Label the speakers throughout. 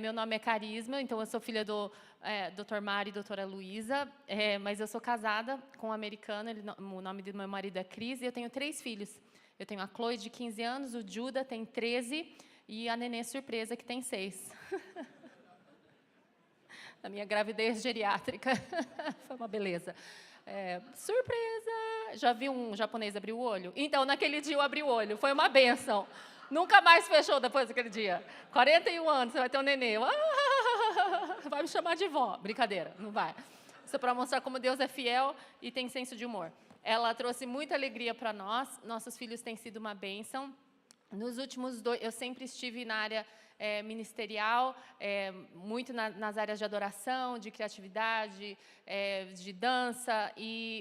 Speaker 1: Meu nome é Carisma, então eu sou filha do Dr. Mário e doutora Luísa, mas eu sou casada com um americano, o nome do meu marido é Cris, e eu tenho 3 filhos. Eu tenho a Chloe, de 15 anos, o Judah tem 13, e a nenê surpresa, que tem 6. A minha gravidez geriátrica foi uma beleza. Surpresa! Já viu um japonês abrir o olho? Então, naquele dia eu abri o olho, foi uma bênção. Nunca mais fechou depois daquele dia. 41 anos, você vai ter um nenê. Vai me chamar de vó. Brincadeira, não vai. Isso é para mostrar como Deus é fiel e tem senso de humor. Ela trouxe muita alegria para nós, nossos filhos têm sido uma bênção. Nos últimos 2, eu sempre estive na área ministerial, muito nas áreas de adoração, de criatividade, de dança,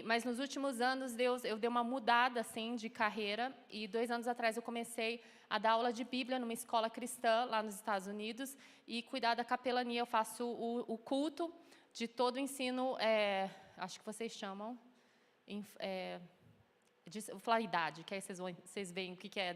Speaker 1: mas nos últimos anos eu dei uma mudada assim, de carreira, e 2 anos atrás eu comecei a dar aula de Bíblia numa escola cristã lá nos Estados Unidos e cuidar da capelania. Eu faço o culto de todo o ensino, acho que vocês chamam, vou falar a idade, que aí vocês veem o que é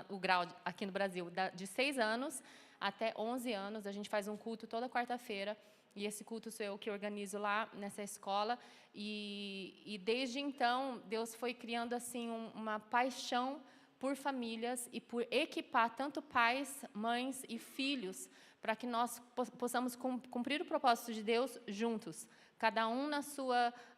Speaker 1: o grau aqui no Brasil. De 6 anos até 11 anos, a gente faz um culto toda quarta-feira, e esse culto sou eu que organizo lá nessa escola. E desde então, Deus foi criando assim uma paixão por famílias e por equipar tanto pais, mães e filhos, para que nós possamos cumprir o propósito de Deus juntos. Cada um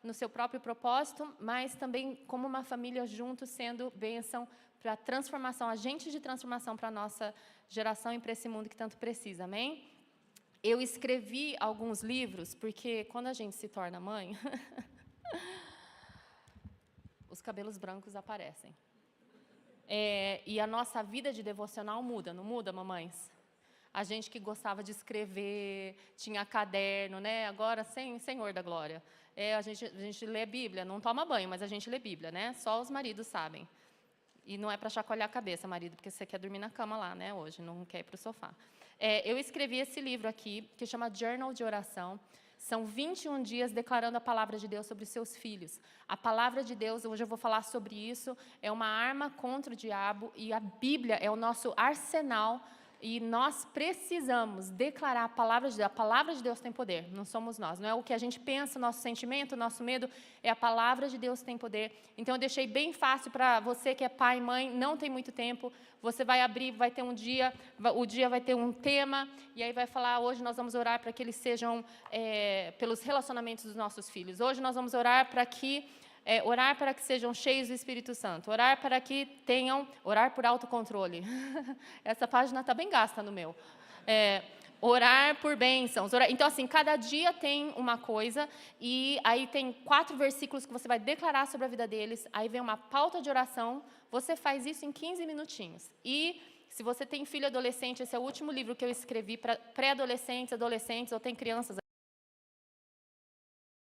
Speaker 1: no seu próprio propósito, mas também como uma família juntos, sendo bênção para a transformação, agente de transformação para a nossa geração e para esse mundo que tanto precisa, amém? Eu escrevi alguns livros, porque quando a gente se torna mãe, os cabelos brancos aparecem. E a nossa vida de devocional muda, não muda, mamães? A gente que gostava de escrever, tinha caderno, né? Agora, Senhor da glória. A gente lê Bíblia, não toma banho, mas a gente lê Bíblia, né? Só os maridos sabem. E não é para chacoalhar a cabeça, marido, porque você quer dormir na cama lá, né, hoje, não quer ir para o sofá. Eu escrevi esse livro aqui, que chama Journal de Oração. São 21 dias declarando a palavra de Deus sobre os seus filhos. A palavra de Deus, hoje eu vou falar sobre isso, é uma arma contra o diabo, e a Bíblia é o nosso arsenal. E nós precisamos declarar a palavra de Deus. A palavra de Deus tem poder, não somos nós. Não é o que a gente pensa, nosso sentimento, nosso medo, é a palavra de Deus que tem poder. Então, eu deixei bem fácil para você que é pai e mãe, não tem muito tempo. Você vai abrir, vai ter um dia, o dia vai ter um tema, e aí vai falar, hoje nós vamos orar para que eles sejam, pelos relacionamentos dos nossos filhos. Hoje nós vamos orar para que orar para que sejam cheios do Espírito Santo, orar para que orar por autocontrole. Essa página está bem gasta no meu. Orar por bênçãos. Então, assim, cada dia tem uma coisa, e aí tem 4 versículos que você vai declarar sobre a vida deles, aí vem uma pauta de oração, você faz isso em 15 minutinhos. E se você tem filho adolescente, esse é o último livro que eu escrevi para pré-adolescentes, adolescentes, ou tem crianças,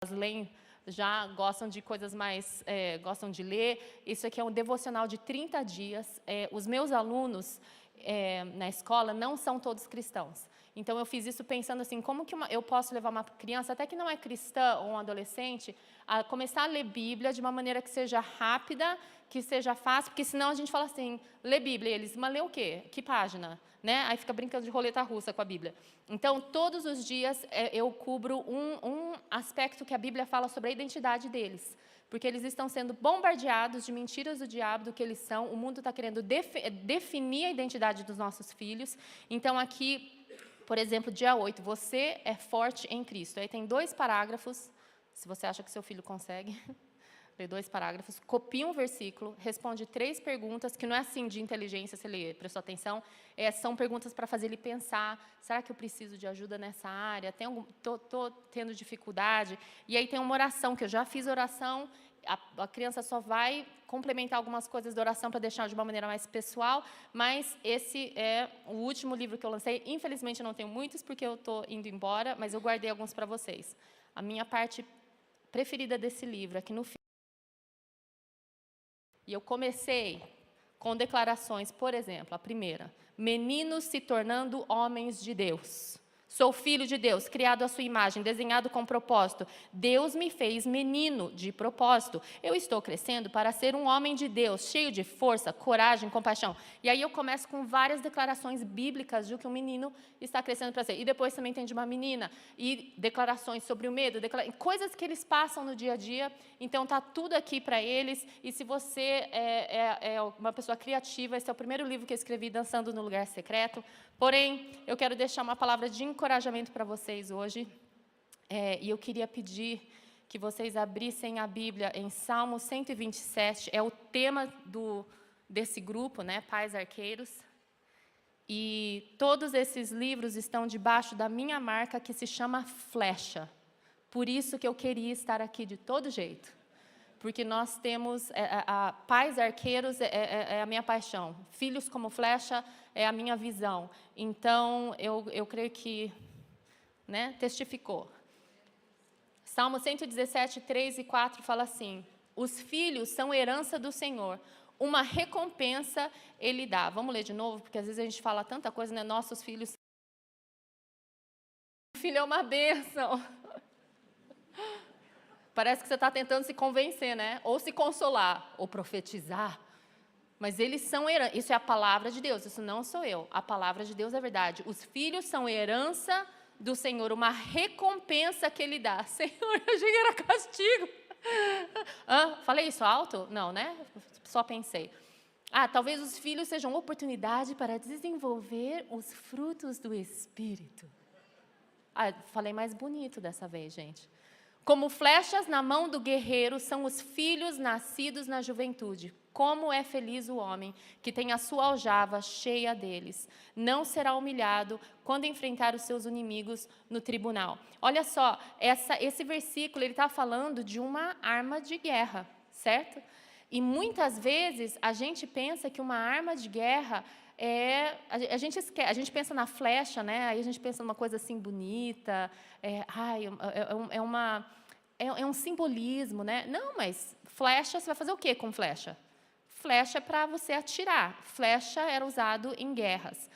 Speaker 1: elas leem, já gostam de coisas mais, gostam de ler. Isso aqui é um devocional de 30 dias. Os meus alunos na escola não são todos cristãos. Então, eu fiz isso pensando assim, como que eu posso levar uma criança, até que não é cristã ou um adolescente, a começar a ler Bíblia de uma maneira que seja rápida, que seja fácil, porque senão a gente fala assim, lê Bíblia, e eles, mas lê o quê? Que página? Né? Aí fica brincando de roleta russa com a Bíblia. Então, todos os dias eu cubro um aspecto que a Bíblia fala sobre a identidade deles. Porque eles estão sendo bombardeados de mentiras do diabo, do que eles são. O mundo está querendo definir a identidade dos nossos filhos. Então, aqui, por exemplo, dia 8, você é forte em Cristo. Aí tem 2 parágrafos, se você acha que seu filho consegue. Lê 2 parágrafos, copia um versículo, responde 3 perguntas, que não é assim de inteligência, você lê, prestou atenção, são perguntas para fazer ele pensar, será que eu preciso de ajuda nessa área? Estou tendo dificuldade? E aí tem uma oração, que eu já fiz oração, a criança só vai complementar algumas coisas da oração para deixar de uma maneira mais pessoal, mas esse é o último livro que eu lancei. Infelizmente, eu não tenho muitos, porque eu estou indo embora, mas eu guardei alguns para vocês. A minha parte preferida desse livro é que, no fim, e eu comecei com declarações, por exemplo, a primeira, meninos se tornando homens de Deus. Sou filho de Deus, criado à sua imagem, desenhado com propósito. Deus me fez menino de propósito. Eu estou crescendo para ser um homem de Deus, cheio de força, coragem, compaixão. E aí eu começo com várias declarações bíblicas de que um menino está crescendo para ser. E depois também tem de uma menina. E declarações sobre o medo, coisas que eles passam no dia a dia. Então está tudo aqui para eles. E se você é uma pessoa criativa, esse é o primeiro livro que eu escrevi, Dançando no Lugar Secreto. Porém, eu quero deixar uma palavra de encorajamento para vocês hoje. E eu queria pedir que vocês abrissem a Bíblia em Salmo 127. É o tema desse grupo, né, Pais Arqueiros. E todos esses livros estão debaixo da minha marca, que se chama Flecha. Por isso que eu queria estar aqui de todo jeito. Porque nós temos, Pais Arqueiros é a minha paixão. Filhos como Flecha é a minha visão. Então, eu creio que, né, testificou. Salmo 117, 3 e 4 fala assim: os filhos são herança do Senhor, uma recompensa Ele dá. Vamos ler de novo, porque às vezes a gente fala tanta coisa, né? Nossos filhos. O filho é uma bênção. Parece que você está tentando se convencer, né? Ou se consolar, ou profetizar. Mas eles são herança. Isso é a palavra de Deus, isso não sou eu. A palavra de Deus é verdade. Os filhos são herança do Senhor, uma recompensa que Ele dá. Senhor, eu achei que era castigo. Falei isso alto? Não, né? Só pensei. Talvez os filhos sejam oportunidade para desenvolver os frutos do Espírito. Falei mais bonito dessa vez, gente. Como flechas na mão do guerreiro são os filhos nascidos na juventude. Como é feliz o homem que tem a sua aljava cheia deles. Não será humilhado quando enfrentar os seus inimigos no tribunal. Olha só, esse versículo ele está falando de uma arma de guerra, certo? E muitas vezes a gente pensa que uma arma de guerra a gente pensa na flecha, né? Aí a gente pensa numa coisa assim bonita, é um simbolismo, né? Não, mas flecha, você vai fazer o quê com flecha? Flecha é para você atirar. Flecha era usado em guerras.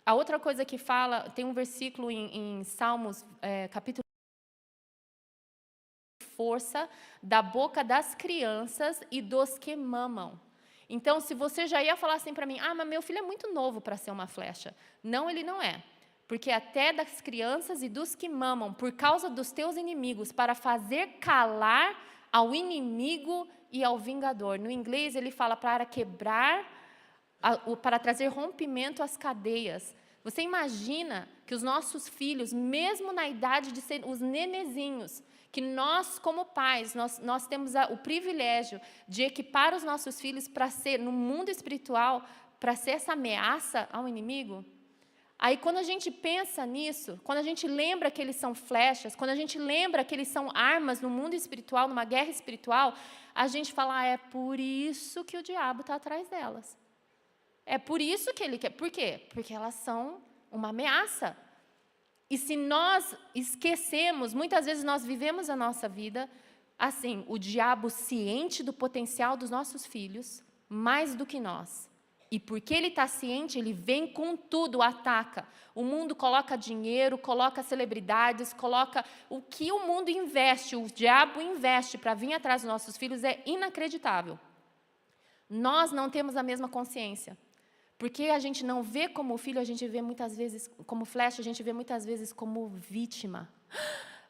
Speaker 1: A outra coisa que fala, tem um versículo em Salmos, capítulo força da boca das crianças e dos que mamam. Então, se você já ia falar assim para mim, mas meu filho é muito novo para ser uma flecha. Não, ele não é. Porque até das crianças e dos que mamam, por causa dos teus inimigos, para fazer calar ao inimigo e ao vingador. No inglês, ele fala para quebrar, para trazer rompimento às cadeias. Você imagina que os nossos filhos, mesmo na idade de ser os nenezinhos, que nós, como pais, nós temos o privilégio de equipar os nossos filhos para ser, no mundo espiritual, para ser essa ameaça ao inimigo. Aí, quando a gente pensa nisso, quando a gente lembra que eles são flechas, quando a gente lembra que eles são armas no mundo espiritual, numa guerra espiritual, a gente fala, é por isso que o diabo está atrás delas. É por isso que ele quer. Por quê? Porque elas são uma ameaça. E se nós esquecemos, muitas vezes nós vivemos a nossa vida assim, o diabo ciente do potencial dos nossos filhos, mais do que nós. E porque ele está ciente, ele vem com tudo, ataca. O mundo coloca dinheiro, coloca celebridades, coloca o que o mundo investe, o diabo investe para vir atrás dos nossos filhos é inacreditável. Nós não temos a mesma consciência. Porque a gente não vê como filho, a gente vê muitas vezes como flecha, a gente vê muitas vezes como vítima.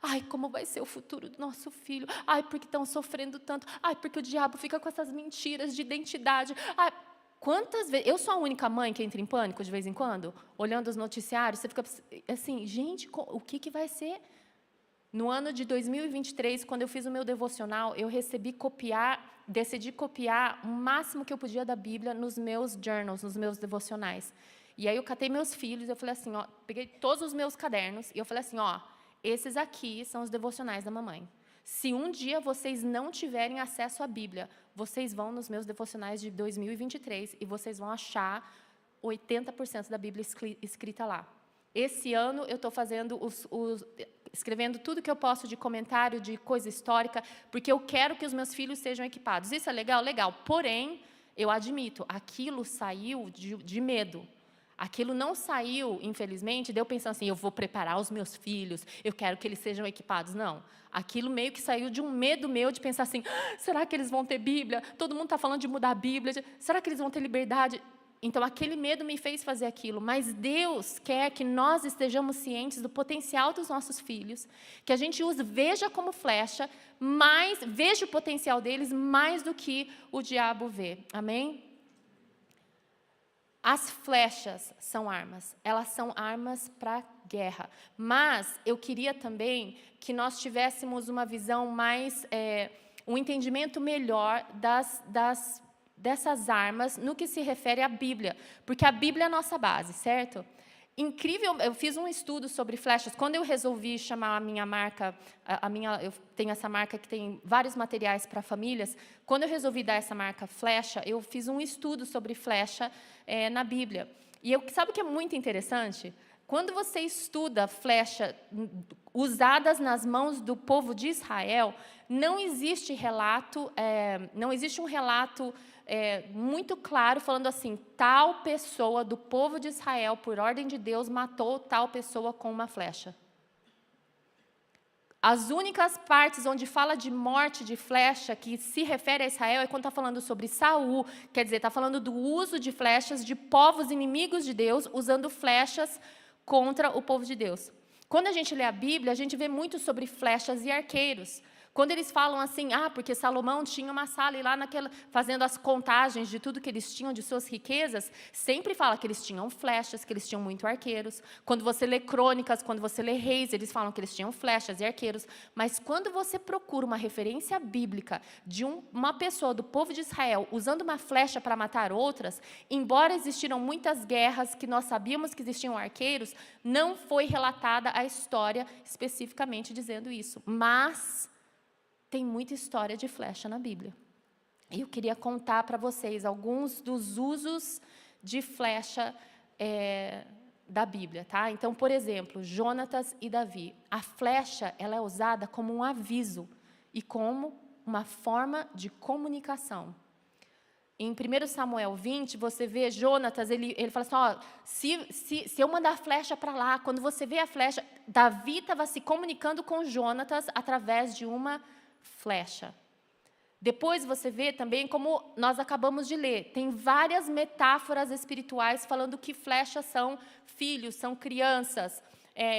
Speaker 1: Ai, como vai ser o futuro do nosso filho? Ai, porque estão sofrendo tanto? Ai, porque o diabo fica com essas mentiras de identidade. Ai, quantas vezes... Eu sou a única mãe que entra em pânico de vez em quando, olhando os noticiários, você fica assim, gente, o que vai ser? No ano de 2023, quando eu fiz o meu devocional, eu decidi copiar o máximo que eu podia da Bíblia nos meus journals, nos meus devocionais. E aí eu catei meus filhos, eu falei assim, peguei todos os meus cadernos, e eu falei assim, esses aqui são os devocionais da mamãe. Se um dia vocês não tiverem acesso à Bíblia, vocês vão nos meus devocionais de 2023 e vocês vão achar 80% da Bíblia escrita lá. Esse ano eu estou fazendo escrevendo tudo que eu posso de comentário, de coisa histórica, porque eu quero que os meus filhos sejam equipados. Isso é legal? Legal. Porém, eu admito, aquilo saiu de medo. Aquilo não saiu, infelizmente, de eu pensando assim, eu vou preparar os meus filhos, eu quero que eles sejam equipados. Não. Aquilo meio que saiu de um medo meu de pensar assim, será que eles vão ter Bíblia? Todo mundo está falando de mudar a Bíblia. Será que eles vão ter liberdade? Então, aquele medo me fez fazer aquilo. Mas Deus quer que nós estejamos cientes do potencial dos nossos filhos, que a gente os veja como flecha, mas veja o potencial deles mais do que o diabo vê. Amém? As flechas são armas, elas são armas para guerra. Mas eu queria também que nós tivéssemos uma visão mais, um entendimento melhor dessas armas no que se refere à Bíblia, porque a Bíblia é a nossa base, certo? Incrível, eu fiz um estudo sobre flechas. Quando eu resolvi chamar a minha marca, eu tenho essa marca que tem vários materiais para famílias. Quando eu resolvi dar essa marca flecha, eu fiz um estudo sobre flecha na Bíblia. E sabe o que é muito interessante? Quando você estuda flecha usadas nas mãos do povo de Israel, não existe um relato muito claro falando assim, tal pessoa do povo de Israel, por ordem de Deus, matou tal pessoa com uma flecha. As únicas partes onde fala de morte de flecha que se refere a Israel é quando está falando sobre Saul, quer dizer, está falando do uso de flechas de povos inimigos de Deus, usando flechas contra o povo de Deus. Quando a gente lê a Bíblia, a gente vê muito sobre flechas e arqueiros. Quando eles falam assim, porque Salomão tinha uma sala e lá fazendo as contagens de tudo que eles tinham, de suas riquezas, sempre fala que eles tinham flechas, que eles tinham muito arqueiros. Quando você lê crônicas, quando você lê reis, eles falam que eles tinham flechas e arqueiros. Mas quando você procura uma referência bíblica de uma pessoa do povo de Israel usando uma flecha para matar outras, embora existiram muitas guerras que nós sabíamos que existiam arqueiros, não foi relatada a história especificamente dizendo isso. Mas tem muita história de flecha na Bíblia. E eu queria contar para vocês alguns dos usos de flecha da Bíblia. Tá? Então, por exemplo, Jonatas e Davi. A flecha ela é usada como um aviso e como uma forma de comunicação. Em 1 Samuel 20, você vê Jonatas, ele fala assim, se eu mandar a flecha para lá, quando você vê a flecha, Davi estava se comunicando com Jonatas através de uma flecha. Depois você vê também, como nós acabamos de ler, tem várias metáforas espirituais falando que flechas são filhos, são crianças,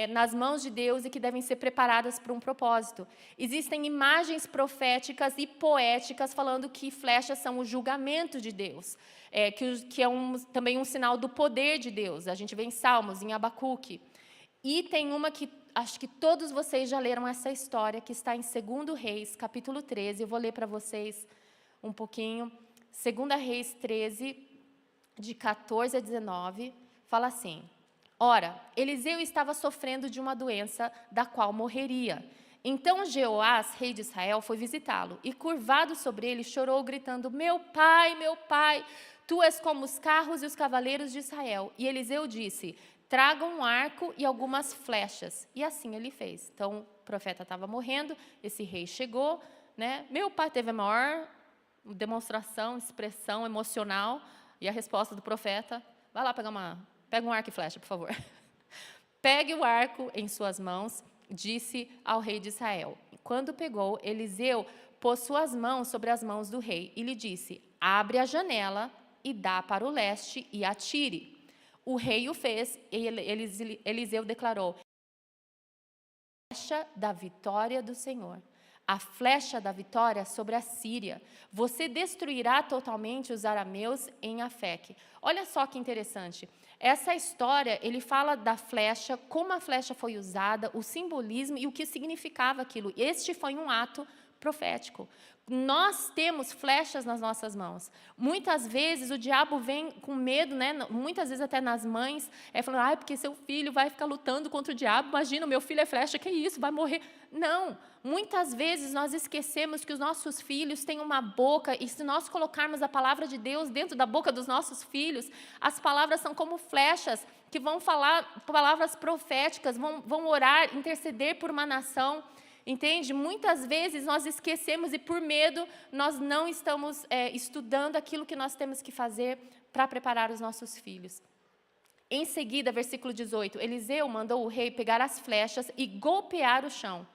Speaker 1: nas mãos de Deus e que devem ser preparadas para um propósito. Existem imagens proféticas e poéticas falando que flechas são o julgamento de Deus, que é também um sinal do poder de Deus. A gente vê em Salmos, em Abacuque. E tem uma que acho que todos vocês já leram essa história, que está em 2 Reis, capítulo 13. Eu vou ler para vocês um pouquinho. 2 Reis 13, de 14 a 19, fala assim: Ora, Eliseu estava sofrendo de uma doença da qual morreria. Então Jeoás, rei de Israel, foi visitá-lo e, curvado sobre ele, chorou, gritando: meu pai, tu és como os carros e os cavaleiros de Israel. E Eliseu disse: traga um arco e algumas flechas. E assim ele fez. Então, o profeta estava morrendo, esse rei chegou, né? Meu pai teve a maior demonstração, expressão emocional, e a resposta do profeta: vai lá, pega um arco e flecha, por favor. Pegue o arco em suas mãos, disse ao rei de Israel. Quando pegou, Eliseu pôs suas mãos sobre as mãos do rei e lhe disse: abre a janela e dá para o leste e atire. O rei o fez e Eliseu declarou: flecha da vitória do Senhor, a flecha da vitória sobre a Síria. Você destruirá totalmente os arameus em Afeque. Olha só que interessante. Essa história, ele fala da flecha, como a flecha foi usada, o simbolismo e o que significava aquilo. Este foi um ato profético. Nós temos flechas nas nossas mãos. Muitas vezes o diabo vem com medo, né? Muitas vezes até nas mães, falando: porque seu filho vai ficar lutando contra o diabo, imagina, o meu filho é flecha, que isso, vai morrer. Não, muitas vezes nós esquecemos que os nossos filhos têm uma boca, e se nós colocarmos a palavra de Deus dentro da boca dos nossos filhos, as palavras são como flechas, que vão falar palavras proféticas, vão orar, interceder por uma nação. Entende? Muitas vezes nós esquecemos e por medo nós não estamos estudando aquilo que nós temos que fazer para preparar os nossos filhos. Em seguida, versículo 18, Eliseu mandou o rei pegar as flechas e golpear o chão.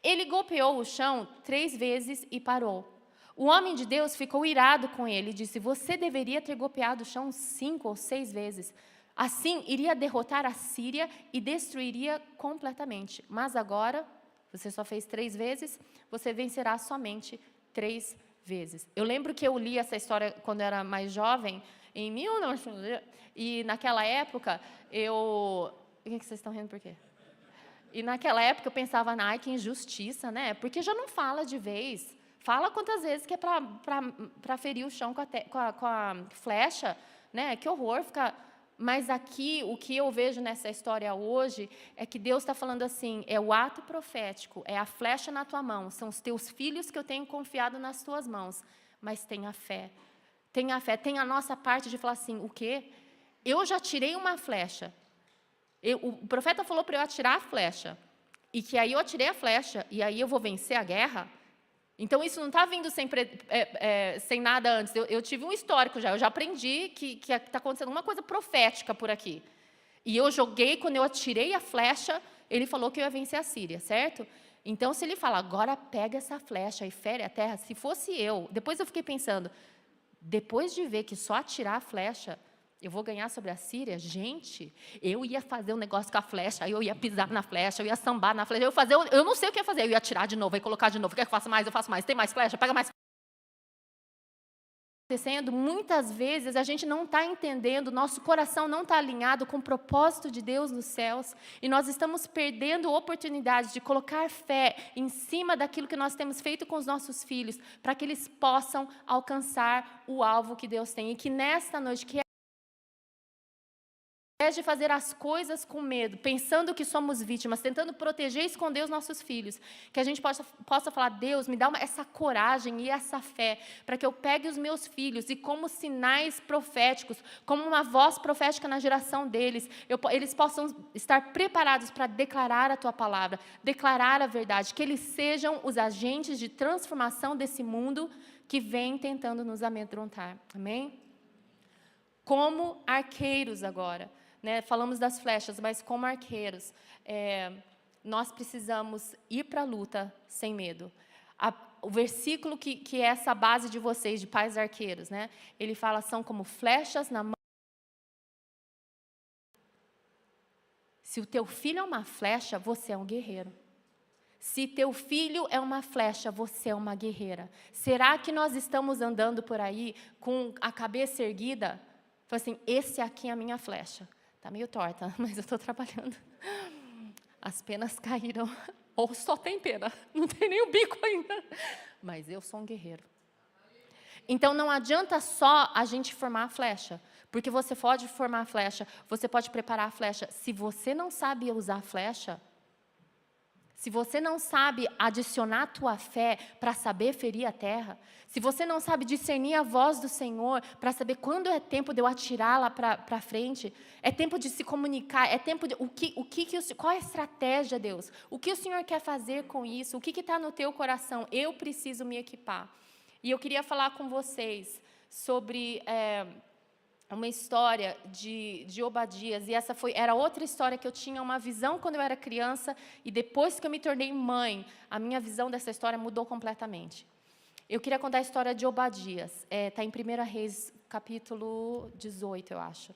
Speaker 1: Ele golpeou o chão 3 vezes e parou. O homem de Deus ficou irado com ele e disse: você deveria ter golpeado o chão 5 ou 6 vezes. Assim, iria derrotar a Síria e destruiria completamente. Mas agora, você só fez 3 vezes, você vencerá somente 3 vezes. Eu lembro que eu li essa história quando eu era mais jovem, em 1900, e naquela época, o que vocês estão rindo por quê? E naquela época eu pensava, ai, que injustiça, né? Porque já não fala de vez. Fala quantas vezes que é para ferir o chão com a flecha, né? Que horror ficar. Mas aqui, o que eu vejo nessa história hoje, é que Deus está falando assim, é o ato profético, é a flecha na tua mão, são os teus filhos que eu tenho confiado nas tuas mãos, mas tenha fé. Tenha fé, tenha a nossa parte de falar assim, o quê? Eu já tirei uma flecha. O profeta falou para eu atirar a flecha, e que aí eu atirei a flecha, e aí eu vou vencer a guerra. Então, isso não está vindo sem nada antes. Eu tive um histórico já, eu já aprendi que está acontecendo uma coisa profética por aqui. E eu joguei, quando eu atirei a flecha, ele falou que eu ia vencer a Síria, certo? Então, se ele fala, agora pega essa flecha e fere a terra, se fosse eu, depois eu fiquei pensando, depois de ver que só atirar a flecha, eu vou ganhar sobre a Síria? Gente, eu ia fazer um negócio com a flecha, aí eu ia pisar na flecha, eu ia sambar na flecha, eu não sei o que ia fazer, eu ia atirar de novo, aí colocar de novo, quer que eu faça mais? Eu faço mais, tem mais flecha? Pega mais. Acontecendo, muitas vezes a gente não está entendendo, nosso coração não está alinhado com o propósito de Deus nos céus, e nós estamos perdendo oportunidades de colocar fé em cima daquilo que nós temos feito com os nossos filhos, para que eles possam alcançar o alvo que Deus tem, e que nesta noite, que ao invés de fazer as coisas com medo, pensando que somos vítimas, tentando proteger e esconder os nossos filhos, que a gente possa falar, Deus, me dá essa coragem e essa fé, para que eu pegue os meus filhos e como sinais proféticos, como uma voz profética na geração deles, eles possam estar preparados para declarar a Tua palavra, declarar a verdade, que eles sejam os agentes de transformação desse mundo que vem tentando nos amedrontar. Amém? Como arqueiros agora. Né, falamos das flechas, mas como arqueiros, nós precisamos ir para a luta sem medo. O versículo que é essa base de vocês, de pais arqueiros, né, ele fala, são como flechas na mão. Se o teu filho é uma flecha, você é um guerreiro. Se teu filho é uma flecha, você é uma guerreira. Será que nós estamos andando por aí com a cabeça erguida? Fala assim, esse aqui é a minha flecha. Está meio torta, mas eu estou trabalhando. As penas caíram. Ou só tem pena, não tem nem o bico ainda. Mas eu sou um guerreiro. Então, não adianta só a gente formar a flecha. Porque você pode formar a flecha, você pode preparar a flecha. Se você não sabe usar a flecha, se você não sabe adicionar a tua fé para saber ferir a terra, se você não sabe discernir a voz do Senhor para saber quando é tempo de eu atirá-la para frente, é tempo de se comunicar, é tempo de... qual é a estratégia, Deus? O que o Senhor quer fazer com isso? O que está no teu coração? Eu preciso me equipar. E eu queria falar com vocês sobre... uma história de Obadias, e essa era outra história que eu tinha uma visão quando eu era criança, e depois que eu me tornei mãe, a minha visão dessa história mudou completamente. Eu queria contar a história de Obadias, está em 1 Reis, capítulo 18, eu acho.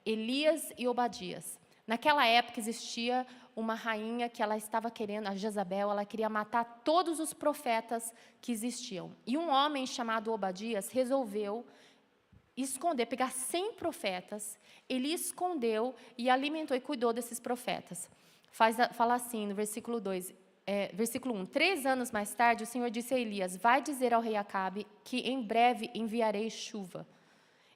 Speaker 1: Elias e Obadias. Naquela época existia uma rainha que ela estava querendo, a Jezabel, ela queria matar todos os profetas que existiam. E um homem chamado Obadias resolveu esconder, pegar 100 profetas, ele escondeu e alimentou e cuidou desses profetas. Fala assim, no versículo 2, versículo 1, 3 anos mais tarde, o Senhor disse a Elias, vai dizer ao rei Acabe que em breve enviarei chuva.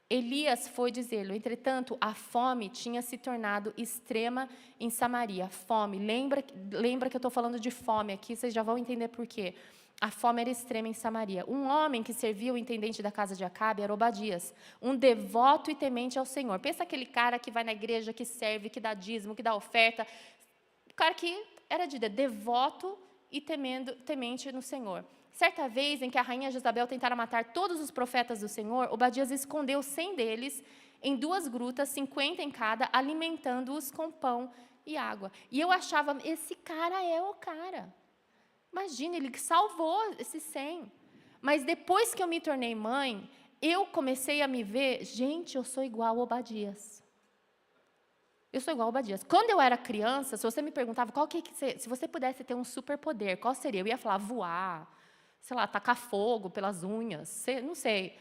Speaker 1: Elias foi dizer-lhe, entretanto, a fome tinha se tornado extrema em Samaria. Fome, lembra que eu estou falando de fome aqui, vocês já vão entender por quê. A fome era extrema em Samaria. Um homem que servia o intendente da casa de Acabe era Obadias, um devoto e temente ao Senhor. Pensa aquele cara que vai na igreja, que serve, que dá dízimo, que dá oferta. O cara que era devoto e temente no Senhor. Certa vez, em que a rainha Jezabel tentara matar todos os profetas do Senhor, Obadias escondeu 100 deles em 2 grutas, 50 em cada, alimentando-os com pão e água. E eu achava, esse cara é o cara. Imagina, ele salvou esses 100. Mas depois que eu me tornei mãe, eu comecei a me ver, gente, eu sou igual a Obadias. Eu sou igual a Obadias. Quando eu era criança, se você me perguntava se você pudesse ter um superpoder, qual seria? Eu ia falar voar, sei lá, tacar fogo pelas unhas, não sei.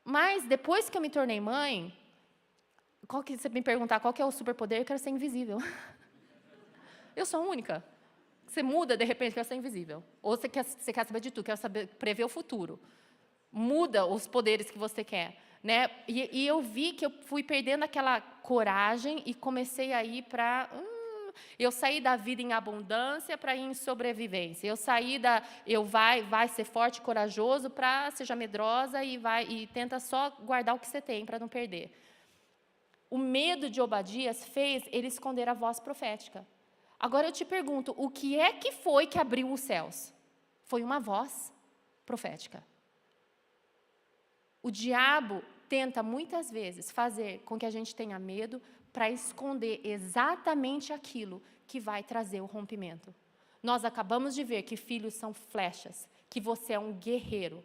Speaker 1: Mas depois que eu me tornei mãe, você me perguntar qual que é o superpoder, eu quero ser invisível. Eu sou a única. Você muda, de repente, quer ser invisível. Ou você quer saber de tudo, quer saber prever o futuro. Muda os poderes que você quer. Né? E eu vi que eu fui perdendo aquela coragem e comecei a ir para... eu saí da vida em abundância para ir em sobrevivência. Eu saí vai ser forte e corajoso para seja medrosa e tenta só guardar o que você tem para não perder. O medo de Obadias fez ele esconder a voz profética. Agora eu te pergunto, o que é que foi que abriu os céus? Foi uma voz profética. O diabo tenta muitas vezes fazer com que a gente tenha medo para esconder exatamente aquilo que vai trazer o rompimento. Nós acabamos de ver que filhos são flechas, que você é um guerreiro.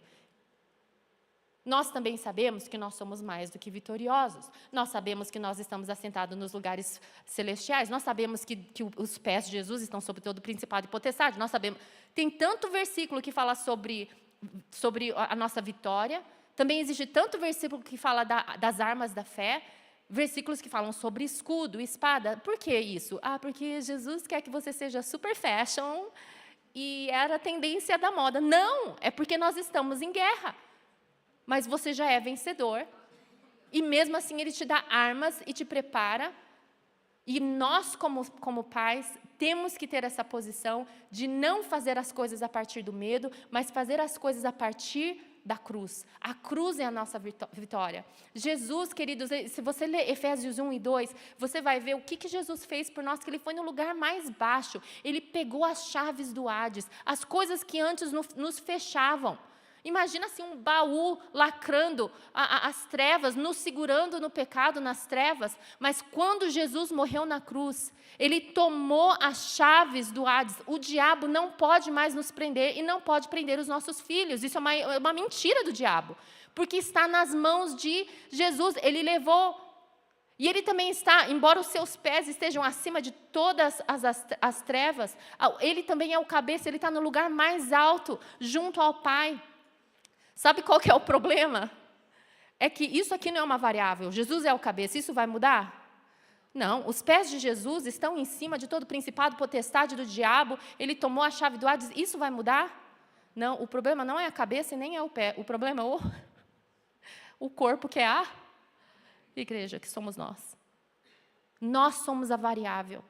Speaker 1: Nós também sabemos que nós somos mais do que vitoriosos. Nós sabemos que nós estamos assentados nos lugares celestiais. Nós sabemos que os pés de Jesus estão sobre todo o principado e potestade. Nós sabemos. Tem tanto versículo que fala sobre a nossa vitória. Também existe tanto versículo que fala das armas da fé. Versículos que falam sobre escudo, espada. Por que isso? Porque Jesus quer que você seja super fashion e era a tendência da moda. Não, é porque nós estamos em guerra. Mas você já é vencedor, e mesmo assim Ele te dá armas e te prepara, e nós, como pais, temos que ter essa posição de não fazer as coisas a partir do medo, mas fazer as coisas a partir da cruz. A cruz é a nossa vitória. Jesus, queridos, se você ler Efésios 1 e 2, você vai ver o que Jesus fez por nós, que Ele foi no lugar mais baixo, Ele pegou as chaves do Hades, as coisas que antes nos fechavam. Imagina assim um baú lacrando as trevas, nos segurando no pecado, nas trevas. Mas quando Jesus morreu na cruz, Ele tomou as chaves do Hades. O diabo não pode mais nos prender e não pode prender os nossos filhos. Isso é uma mentira do diabo. Porque está nas mãos de Jesus. Ele levou. E Ele também está, embora os seus pés estejam acima de todas as trevas, Ele também é o cabeça, Ele está no lugar mais alto, junto ao Pai. Sabe qual que é o problema? É que isso aqui não é uma variável. Jesus é o cabeça, isso vai mudar? Não, os pés de Jesus estão em cima de todo o principado, potestade do diabo, Ele tomou a chave do Hades, isso vai mudar? Não, o problema não é a cabeça e nem é o pé, o problema é o corpo, que é a igreja, que somos nós. Nós somos a variável.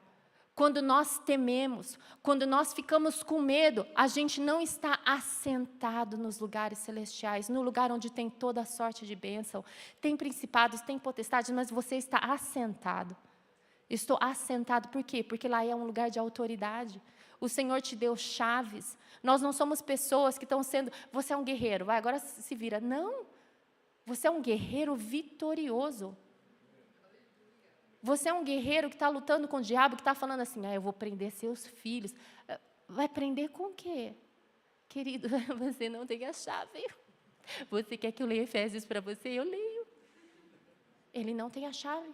Speaker 1: Quando nós tememos, quando nós ficamos com medo, a gente não está assentado nos lugares celestiais, no lugar onde tem toda a sorte de bênção. Tem principados, tem potestades, mas você está assentado. Estou assentado, por quê? Porque lá é um lugar de autoridade. O Senhor te deu chaves. Nós não somos pessoas que estão sendo... Você é um guerreiro, vai, agora se vira. Não, você é um guerreiro vitorioso. Você é um guerreiro que está lutando com o diabo, que está falando assim, eu vou prender seus filhos. Vai prender com o quê? Querido, você não tem a chave. Você quer que eu leia Efésios para você? Eu leio. Ele não tem a chave.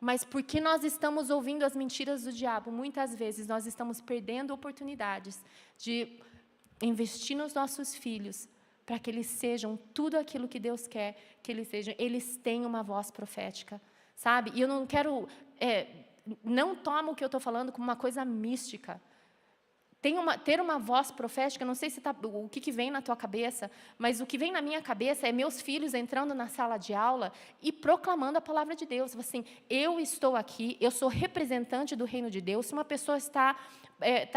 Speaker 1: Mas porque nós estamos ouvindo as mentiras do diabo, muitas vezes nós estamos perdendo oportunidades de investir nos nossos filhos, para que eles sejam tudo aquilo que Deus quer que eles sejam. Eles têm uma voz profética. Sabe? E eu não quero... não toma o que eu estou falando como uma coisa mística. Ter uma voz profética, não sei se o que vem na tua cabeça, mas o que vem na minha cabeça é meus filhos entrando na sala de aula e proclamando a palavra de Deus. Assim, eu estou aqui, eu sou representante do reino de Deus. Se uma pessoa está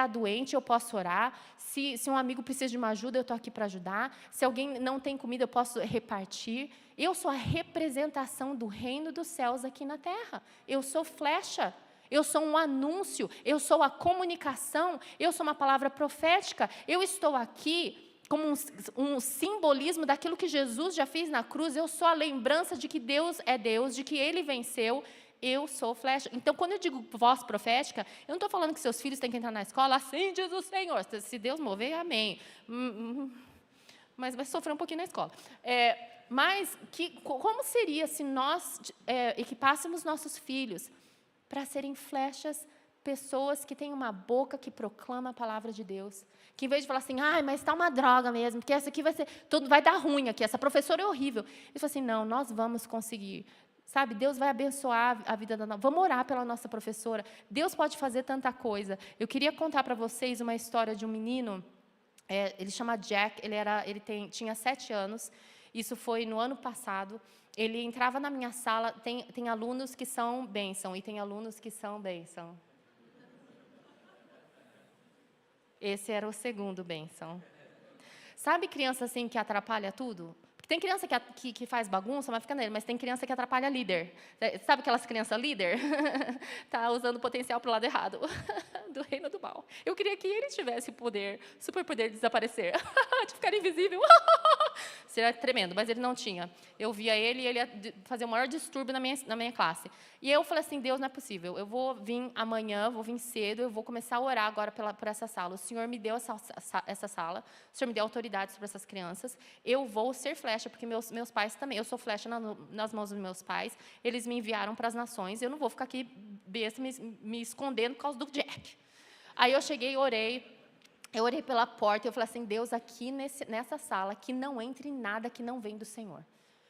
Speaker 1: doente, eu posso orar. Se um amigo precisa de uma ajuda, eu estou aqui para ajudar. Se alguém não tem comida, eu posso repartir. Eu sou a representação do reino dos céus aqui na terra. Eu sou flecha. Eu sou um anúncio. Eu sou a comunicação. Eu sou uma palavra profética. Eu estou aqui como um simbolismo daquilo que Jesus já fez na cruz. Eu sou a lembrança de que Deus é Deus, de que Ele venceu. Eu sou flecha. Então, quando eu digo voz profética, eu não estou falando que seus filhos têm que entrar na escola, assim diz o Senhor. Se Deus mover, amém. Mas vai sofrer um pouquinho na escola. Mas como seria se nós equipássemos nossos filhos para serem flechas, pessoas que têm uma boca que proclama a palavra de Deus, que em vez de falar assim, mas está uma droga mesmo, porque essa aqui vai dar ruim aqui, essa professora é horrível. Eles falam assim, não, nós vamos conseguir. Sabe, Deus vai abençoar a vida da nossa. Vamos orar pela nossa professora. Deus pode fazer tanta coisa. Eu queria contar para vocês uma história de um menino, ele chama Jack, tinha 7 anos, isso foi no ano passado. Ele entrava na minha sala, tem alunos que são bênção, e tem alunos que são bênção. Esse era o segundo bênção. Sabe criança assim que atrapalha tudo? Tem criança que faz bagunça, mas fica nele, mas tem criança que atrapalha líder. Sabe aquelas crianças líder? Está usando o potencial para o lado errado, do reino do mal. Eu queria que ele tivesse o poder, superpoder de desaparecer, de ficar invisível. Seria tremendo, mas ele não tinha. Eu via ele e ele ia fazer o maior distúrbio na minha classe. E eu falei assim, Deus, não é possível. Eu vou vir amanhã, vou vir cedo, eu vou começar a orar agora por essa sala. O Senhor me deu essa sala, o Senhor me deu autoridade sobre essas crianças. Eu vou ser flecha, porque meus pais também. Eu sou flecha nas mãos dos meus pais. Eles me enviaram para as nações. Eu não vou ficar aqui besta me escondendo por causa do Jack. Aí eu cheguei e orei. Eu orei pela porta e eu falei assim, Deus, aqui nessa sala, que não entre nada que não vem do Senhor.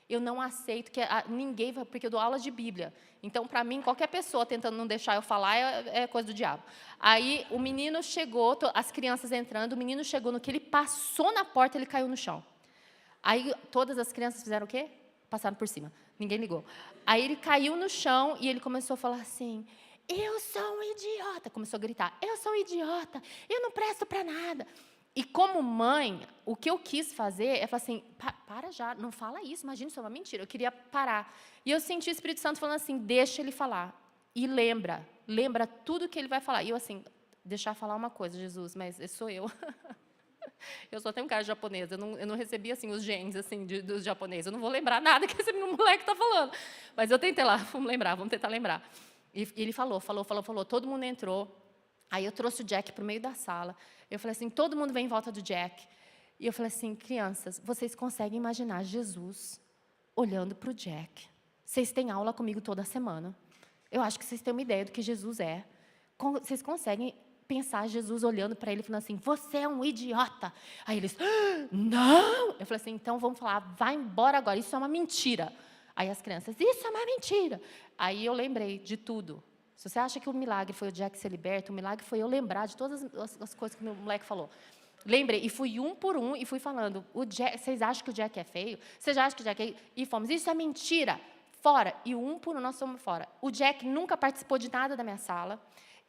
Speaker 1: Eu não aceito que ninguém vai, porque eu dou aula de Bíblia. Então, para mim, qualquer pessoa tentando não deixar eu falar é coisa do diabo. Aí, o menino chegou, as crianças entrando, o menino chegou, no que ele passou na porta, ele caiu no chão. Aí, todas as crianças fizeram o quê? Passaram por cima. Ninguém ligou. Aí, ele caiu no chão e ele começou a falar assim, eu sou um idiota. Começou a gritar, eu sou um idiota, eu não presto para nada. E como mãe, o que eu quis fazer é falar assim, para já, não fala isso, imagina, isso é uma mentira. Eu queria parar. E eu senti o Espírito Santo falando assim, deixa ele falar. E lembra tudo que ele vai falar. E eu assim, deixar falar uma coisa, Jesus, mas sou eu. Eu só tenho cara de japonesa, eu não recebi assim, os genes assim, dos japoneses. Eu não vou lembrar nada que esse moleque está falando. Mas eu tentei lá, vamos tentar lembrar. E ele falou, todo mundo entrou. Aí eu trouxe o Jack para o meio da sala. Eu falei assim, todo mundo vem em volta do Jack. E eu falei assim, crianças, vocês conseguem imaginar Jesus olhando para o Jack? Vocês têm aula comigo toda semana. Eu acho que vocês têm uma ideia do que Jesus é. Vocês conseguem pensar Jesus olhando para ele e falando assim, você é um idiota. Aí eles, não! Eu falei assim, então vamos falar, vai embora agora, isso é uma mentira. Aí as crianças, isso é uma mentira. Aí eu lembrei de tudo. Se você acha que o milagre foi o Jack ser liberto, o milagre foi eu lembrar de todas as coisas que o meu moleque falou. Lembrei, e fui um por um, e fui falando, vocês acham que o Jack é feio? Vocês acham que o Jack é... E fomos, isso é mentira, fora. E um por um nós fomos fora. O Jack nunca participou de nada da minha sala.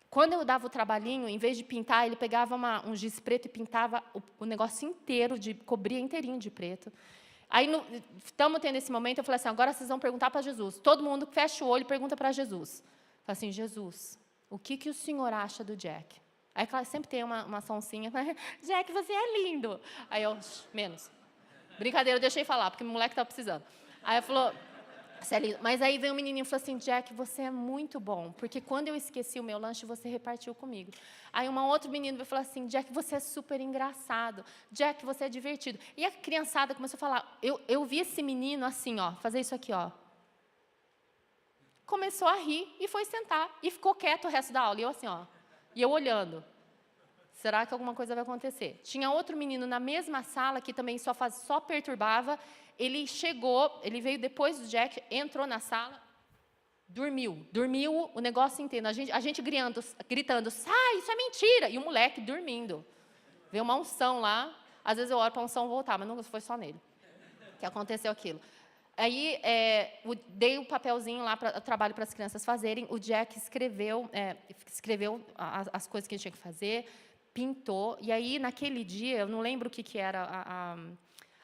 Speaker 1: Quando eu dava o trabalhinho, em vez de pintar, ele pegava um giz preto e pintava o negócio inteiro, cobria inteirinho de preto. Aí, estamos tendo esse momento, eu falei assim, agora vocês vão perguntar para Jesus. Todo mundo fecha o olho e pergunta para Jesus. Fala assim, Jesus, o que o senhor acha do Jack? Aí, claro, sempre tem uma sonsinha. Jack, você é lindo. Aí eu, menos. Brincadeira, eu deixei falar, porque o moleque estava precisando. Aí eu falou, você é lindo. Mas aí veio um menininho e falou assim, Jack, você é muito bom, porque quando eu esqueci o meu lanche, você repartiu comigo. Aí um outro menino veio falar assim, Jack, você é super engraçado. Jack, você é divertido. E a criançada começou a falar, eu vi esse menino assim, ó, fazer isso aqui, ó. Começou a rir e foi sentar. E ficou quieto o resto da aula. E eu assim, ó. E eu olhando. Será que alguma coisa vai acontecer? Tinha outro menino na mesma sala que também só perturbava. Ele chegou, ele veio depois do Jack, entrou na sala, dormiu o negócio inteiro. A gente gritando, sai, isso é mentira. E o moleque dormindo. Veio uma unção lá. Às vezes eu oro para a unção voltar, mas não foi só nele que aconteceu aquilo. Aí, dei o papelzinho lá para trabalho para as crianças fazerem. O Jack escreveu as coisas que ele tinha que fazer, pintou. E aí, naquele dia, eu não lembro o que era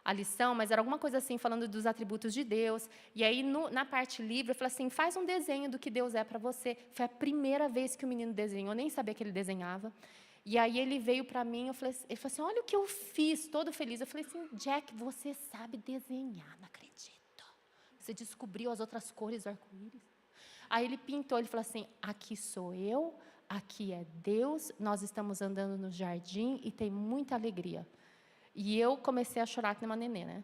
Speaker 1: a lição, mas era alguma coisa assim, falando dos atributos de Deus. E aí, na parte livre, eu falei assim, faz um desenho do que Deus é para você. Foi a primeira vez que o menino desenhou, eu nem sabia que ele desenhava. E aí ele veio para mim, ele falou assim, olha o que eu fiz, todo feliz. Eu falei assim, Jack, você sabe desenhar, não acredito. Você descobriu as outras cores do arco-íris. Aí ele pintou, ele falou assim, aqui sou eu, aqui é Deus, nós estamos andando no jardim e tem muita alegria. E eu comecei a chorar que nem uma nenê, né?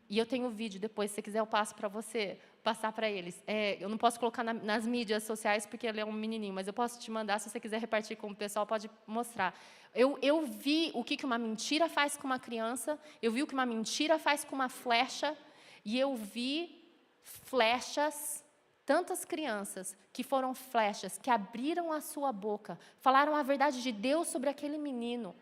Speaker 1: E eu tenho vídeo depois, se você quiser eu passo para você, passar para eles. Eu não posso colocar nas mídias sociais, porque ele é um menininho, mas eu posso te mandar, se você quiser repartir com o pessoal, pode mostrar. Eu vi o que uma mentira faz com uma criança, eu vi o que uma mentira faz com uma flecha, e eu vi flechas, tantas crianças que foram flechas, que abriram a sua boca, falaram a verdade de Deus sobre aquele menino,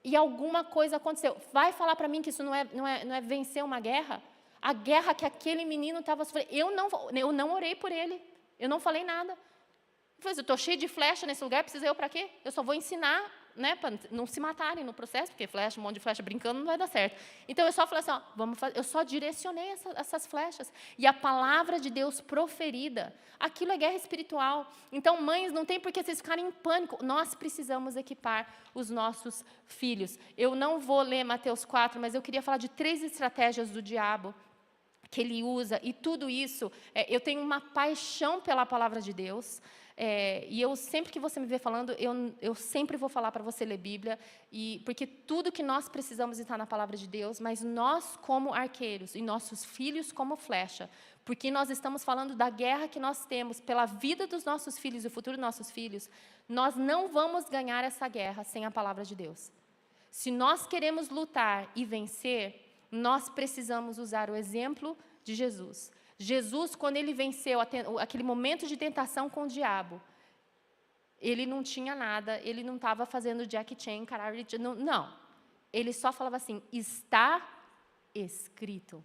Speaker 1: e alguma coisa aconteceu. Vai falar para mim que isso não é vencer uma guerra? A guerra que aquele menino estava sofrendo. Eu não orei por ele. Eu não falei nada. Eu falei, eu estou cheio de flecha nesse lugar, precisa eu para quê? Eu só vou ensinar, né, para não se matarem no processo, porque flecha, um monte de flecha brincando não vai dar certo. Então, eu só falei assim, ó, vamos fazer. Eu só direcionei essas flechas. E a palavra de Deus proferida, aquilo é guerra espiritual. Então, mães, não tem por que vocês ficarem em pânico. Nós precisamos equipar os nossos filhos. Eu não vou ler Mateus 4, mas eu queria falar de 3 estratégias do diabo que ele usa, e tudo isso, eu tenho uma paixão pela palavra de Deus, e eu, sempre que você me vê falando, eu sempre vou falar para você ler Bíblia, porque tudo que nós precisamos está na palavra de Deus, mas nós como arqueiros, e nossos filhos como flecha, porque nós estamos falando da guerra que nós temos pela vida dos nossos filhos e o futuro dos nossos filhos, nós não vamos ganhar essa guerra sem a palavra de Deus. Se nós queremos lutar e vencer, nós precisamos usar o exemplo de Jesus. Jesus, quando ele venceu aquele momento de tentação com o diabo, ele não tinha nada, ele não estava fazendo Jackie Chan, karate, não. Ele só falava assim, está escrito.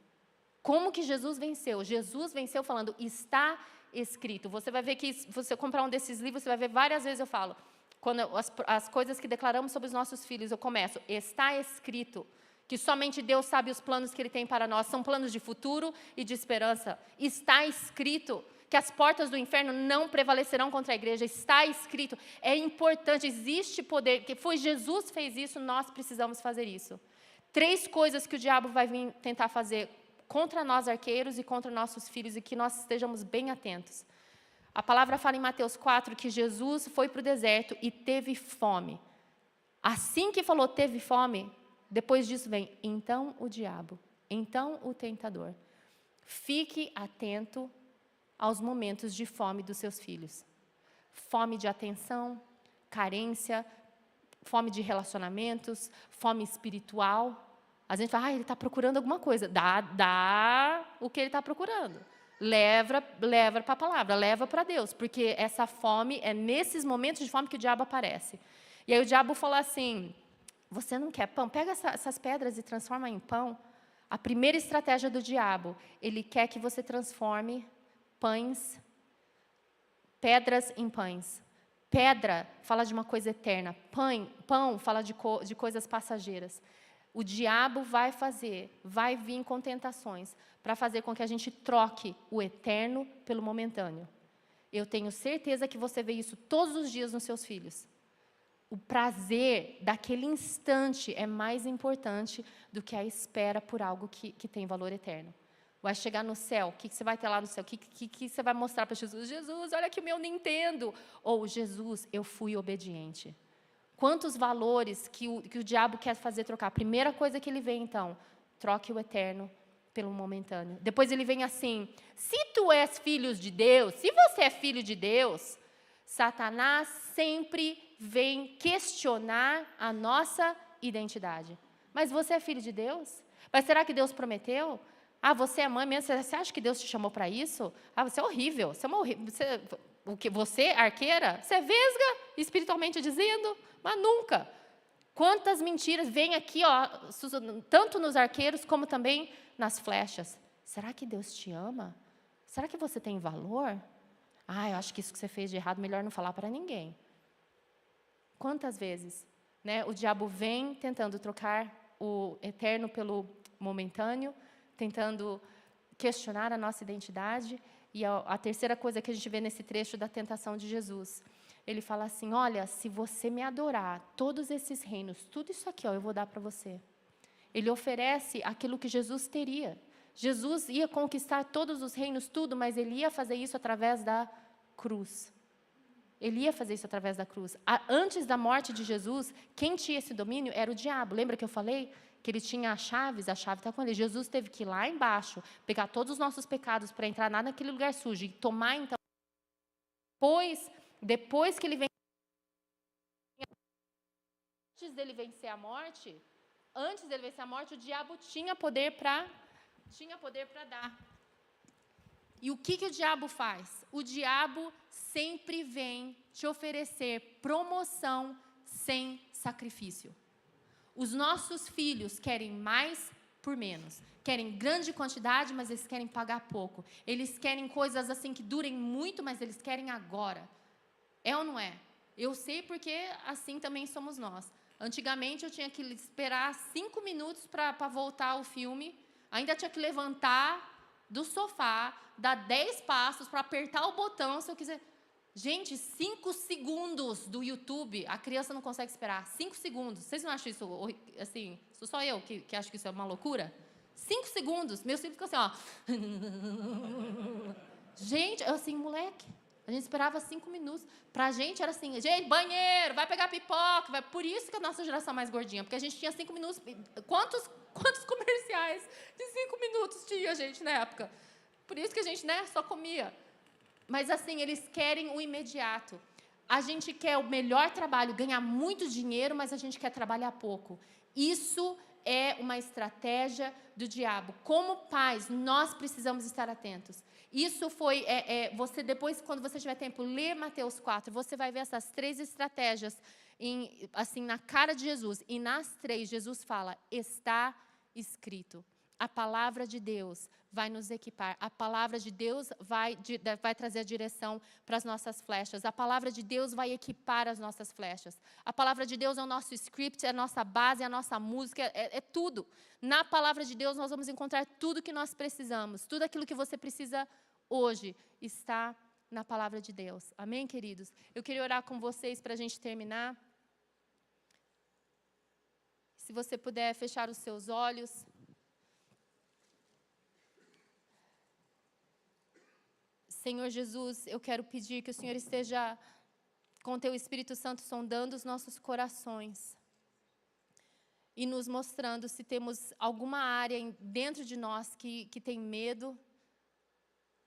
Speaker 1: Como que Jesus venceu? Jesus venceu falando, está escrito. Você vai ver que, se você comprar um desses livros, você vai ver várias vezes eu falo, quando as coisas que declaramos sobre os nossos filhos, eu começo, está escrito. Que somente Deus sabe os planos que Ele tem para nós, são planos de futuro e de esperança. Está escrito que as portas do inferno não prevalecerão contra a igreja, está escrito, é importante, existe poder, que foi Jesus que fez isso, nós precisamos fazer isso. 3 coisas que o diabo vai vir tentar fazer contra nós arqueiros e contra nossos filhos, e que nós estejamos bem atentos. A palavra fala em Mateus 4 que Jesus foi para o deserto e teve fome. Assim que falou teve fome, depois disso vem, então o diabo, então o tentador. Fique atento aos momentos de fome dos seus filhos. Fome de atenção, carência, fome de relacionamentos, fome espiritual. A gente fala, ele está procurando alguma coisa. Dá o que ele está procurando. Leva para a palavra, leva para Deus, porque essa fome, é nesses momentos de fome que o diabo aparece. E aí o diabo falou assim, você não quer pão? Pega essas pedras e transforma em pão. A primeira estratégia do diabo, ele quer que você transforme pedras em pães. Pedra fala de uma coisa eterna. Pão fala de coisas passageiras. O diabo vai vir com tentações para fazer com que a gente troque o eterno pelo momentâneo. Eu tenho certeza que você vê isso todos os dias nos seus filhos. O prazer daquele instante é mais importante do que a espera por algo que tem valor eterno. Vai chegar no céu, o que você vai ter lá no céu? O que você vai mostrar para Jesus? Jesus, olha aqui o meu Nintendo. Ou, Jesus, eu fui obediente. Quantos valores que o diabo quer fazer trocar? A primeira coisa que ele vê, então, troque o eterno pelo momentâneo. Depois ele vem assim, se tu és filho de Deus, se você é filho de Deus, Satanás sempre vem questionar a nossa identidade. Mas você é filho de Deus? Mas será que Deus prometeu? Você é mãe mesmo? Você acha que Deus te chamou para isso? Você é horrível. Você, arqueira, você é vesga, espiritualmente dizendo, mas nunca. Quantas mentiras vêm aqui, tanto nos arqueiros como também nas flechas. Será que Deus te ama? Será que você tem valor? Eu acho que isso que você fez de errado, melhor não falar para ninguém. Quantas vezes, né, o diabo vem tentando trocar o eterno pelo momentâneo, tentando questionar a nossa identidade. E a terceira coisa que a gente vê nesse trecho da tentação de Jesus. ele fala assim, olha, se você me adorar, todos esses reinos, tudo isso aqui, ó, eu vou dar para você. Ele oferece aquilo que Jesus teria. Jesus ia conquistar todos os reinos, tudo, mas ele ia fazer isso através da cruz. Ele ia fazer isso através da cruz. Antes da morte de Jesus, quem tinha esse domínio era o diabo. Lembra que eu falei que ele tinha as chaves? A chave está com ele. Jesus teve que ir lá embaixo, pegar todos os nossos pecados para entrar lá naquele lugar sujo e tomar, então. Depois que ele venceu, antes dele vencer a morte, o diabo tinha poder para dar. E o que o diabo faz? O diabo sempre vem te oferecer promoção sem sacrifício. Os nossos filhos querem mais por menos. Querem grande quantidade, mas eles querem pagar pouco. Eles querem coisas assim que durem muito, mas eles querem agora. É ou não é? Eu sei porque assim também somos nós. Antigamente eu tinha que esperar 5 minutos para voltar o filme. Ainda tinha que levantar do sofá, dar 10 passos para apertar o botão se eu quiser. Gente, 5 segundos do YouTube, a criança não consegue esperar. 5 segundos. Vocês não acham isso, assim, sou só eu que acho que isso é uma loucura? 5 segundos. Meus filhos ficam assim, ó. Gente, eu assim, moleque, a gente esperava 5 minutos. Pra gente era assim, gente, banheiro, vai pegar pipoca. Vai. Por isso que a nossa geração é mais gordinha, porque a gente tinha 5 minutos. Quantos comerciais de 5 minutos tinha, gente, na época? Por isso que a gente, só comia. Mas, assim, eles querem o imediato. A gente quer o melhor trabalho, ganhar muito dinheiro, mas a gente quer trabalhar pouco. Isso é uma estratégia do diabo. Como pais, nós precisamos estar atentos. Isso foi, você depois, quando você tiver tempo, lê Mateus 4, você vai ver essas 3 estratégias assim, na cara de Jesus. E nas 3, Jesus fala, está escrito. A palavra de Deus vai nos equipar. A palavra de Deus vai trazer a direção para as nossas flechas. A palavra de Deus vai equipar as nossas flechas. A palavra de Deus é o nosso script, é a nossa base, é a nossa música, é tudo. Na palavra de Deus nós vamos encontrar tudo que nós precisamos. Tudo aquilo que você precisa hoje está na palavra de Deus. Amém, queridos? Eu queria orar com vocês para a gente terminar. Se você puder fechar os seus olhos. Senhor Jesus, eu quero pedir que o Senhor esteja com o Teu Espírito Santo sondando os nossos corações e nos mostrando se temos alguma área dentro de nós que tem medo,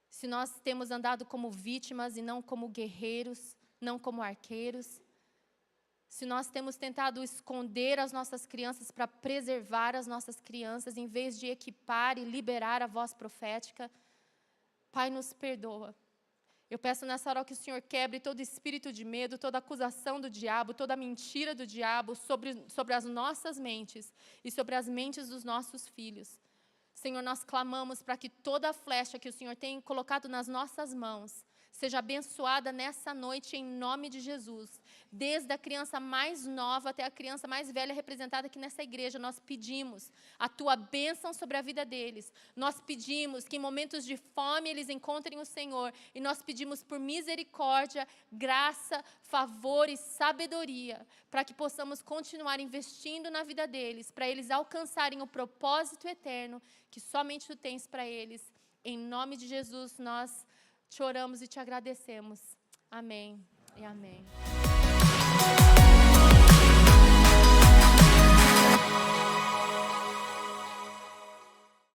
Speaker 1: se nós temos andado como vítimas e não como guerreiros, não como arqueiros, se nós temos tentado esconder as nossas crianças para preservar as nossas crianças, em vez de equipar e liberar a voz profética. Pai, nos perdoa. Eu peço nessa hora que o Senhor quebre todo espírito de medo, toda acusação do diabo, toda mentira do diabo sobre as nossas mentes e sobre as mentes dos nossos filhos. Senhor, nós clamamos para que toda flecha que o Senhor tem colocado nas nossas mãos seja abençoada nessa noite em nome de Jesus. Desde a criança mais nova até a criança mais velha representada aqui nessa igreja, nós pedimos a Tua bênção sobre a vida deles. Nós pedimos que em momentos de fome eles encontrem o Senhor. E nós pedimos por misericórdia, graça, favor e sabedoria, para que possamos continuar investindo na vida deles, para eles alcançarem o propósito eterno que somente Tu tens para eles. Em nome de Jesus, nós te oramos e te agradecemos. Amém e amém.